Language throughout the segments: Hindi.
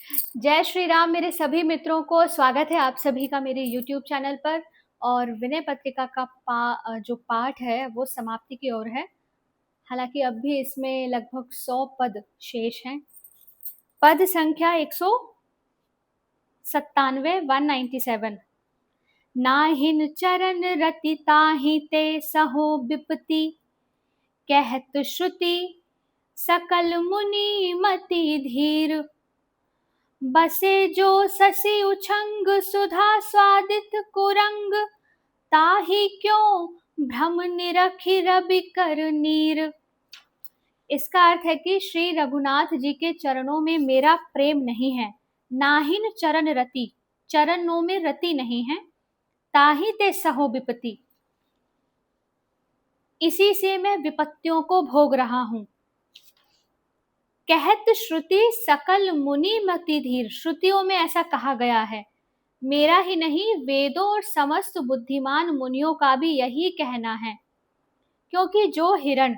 जय श्री राम मेरे सभी मित्रों को स्वागत है आप सभी का मेरे YouTube चैनल पर। और विनय पत्रिका का जो पाठ है वो समाप्ति की ओर है। हालांकि अब भी इसमें लगभग 100 पद शेष हैं। पद संख्या 197 नाहिन चरण रति ताहि ते सहो विपति कहत श्रुति सकल मुनि मति धीर बसे जो ससी उछंग सुधा स्वादित कुरंग ताहि क्यों भ्रम निरखि रवि कर नीर। इसका अर्थ है कि श्री रघुनाथ जी के चरणों में मेरा प्रेम नहीं है। नाहिन चरण रति, चरणों में रति नहीं है। ताहि ते सहो विपत्ति, इसी से मैं विपत्तियों को भोग रहा हूं। कहत श्रुति सकल मुनि मति धीर, श्रुतियों में ऐसा कहा गया है। मेरा ही नहीं वेदों और समस्त बुद्धिमान मुनियों का भी यही कहना है। क्योंकि जो हिरण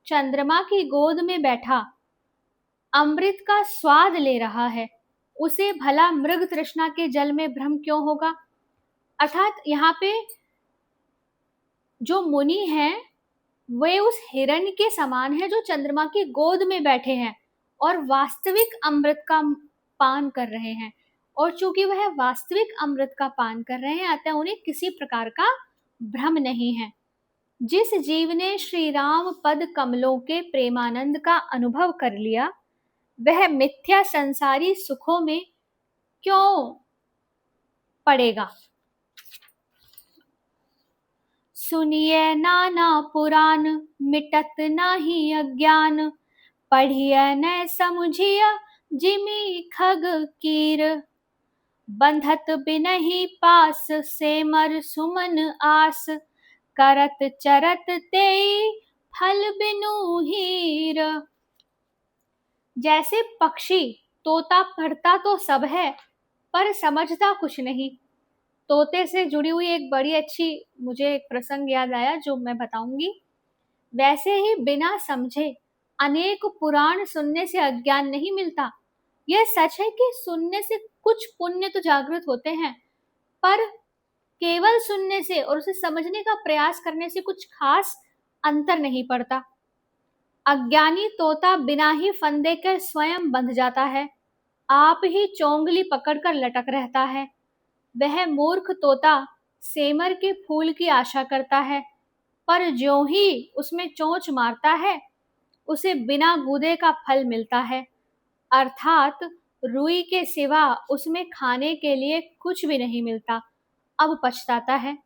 चंद्रमा की गोद में बैठा अमृत का स्वाद ले रहा है, उसे भला मृग तृष्णा के जल में भ्रम क्यों होगा। अर्थात यहाँ पे जो मुनि हैं वे उस हिरण के समान है जो चंद्रमा की गोद में बैठे हैं और वास्तविक अमृत का पान कर रहे हैं। और चूंकि वह वास्तविक अमृत का पान कर रहे हैं, अतः उन्हें किसी प्रकार का भ्रम नहीं है। जिस जीव ने श्री राम पद कमलों के प्रेमानंद का अनुभव कर लिया, वह मिथ्या संसारी सुखों में क्यों पड़ेगा। सुनिए नाना पुराण मिटत नाही अज्ञान, पढ़िए न समझिय जिमी खग कीर। बंधत बिनहि पास सेमर सुमन आस, करत चरत तेई फल बिनु हीर। जैसे पक्षी तोता पढ़ता तो सब है पर समझता कुछ नहीं। तोते से जुड़ी हुई एक बड़ी अच्छी मुझे एक प्रसंग याद आया जो मैं बताऊंगी। वैसे ही बिना समझे अनेक पुराण सुनने से अज्ञान नहीं मिलता। यह सच है कि सुनने से कुछ पुण्य तो जागृत होते हैं, पर केवल सुनने से और उसे समझने का प्रयास करने से कुछ खास अंतर नहीं पड़ता। अज्ञानी तोता बिना ही फंदे के स्वयं बंध जाता है, आप ही चोंगली पकड़कर लटक रहता है। वह मूर्ख तोता सेमर के फूल की आशा करता है, पर ज्यों ही उसमें चोंच मारता है उसे बिना गूदे का फल मिलता है। अर्थात रुई के सिवा उसमें खाने के लिए कुछ भी नहीं मिलता, अब पछताता है।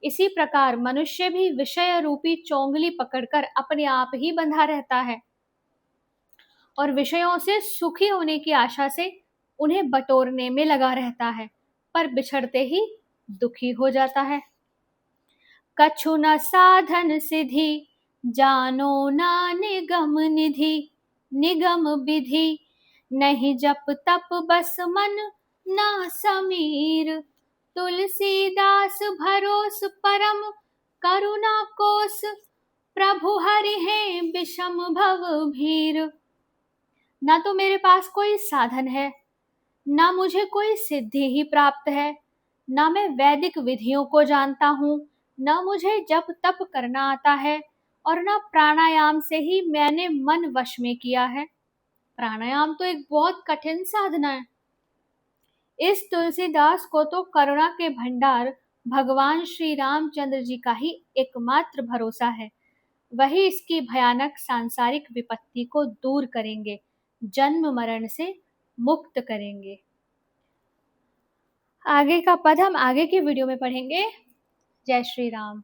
इसी प्रकार मनुष्य भी विषय रूपी चोंगली पकड़कर अपने आप ही बंधा रहता है और विषयों से सुखी होने की आशा से उन्हें बटोरने में लगा रहता है, पर बिछड़ते ही दुखी हो जाता है। कछु न साधन सिद्धि जानो ना निगम निधि, निगम विधि नहीं जप तप बस मन ना समीर। तुलसीदास भरोस परम करुणा कोस, प्रभु हरि हैं विषम भव भीर। ना तो मेरे पास कोई साधन है, ना मुझे कोई सिद्धि ही प्राप्त है, ना मैं वैदिक विधियों को जानता हूँ, ना मुझे जप तप करना आता है, और ना प्राणायाम से ही मैंने मन वश में किया है। प्राणायाम तो एक बहुत कठिन साधना है। इस तुलसीदास को तो करुणा के भंडार भगवान श्री रामचंद्र जी का ही एकमात्र भरोसा है। वही इसकी भयानक सांसारिक विपत्ति को दूर करेंगे, जन्म मरण से मुक्त करेंगे। आगे का पद हम आगे की वीडियो में पढ़ेंगे। जय श्री राम।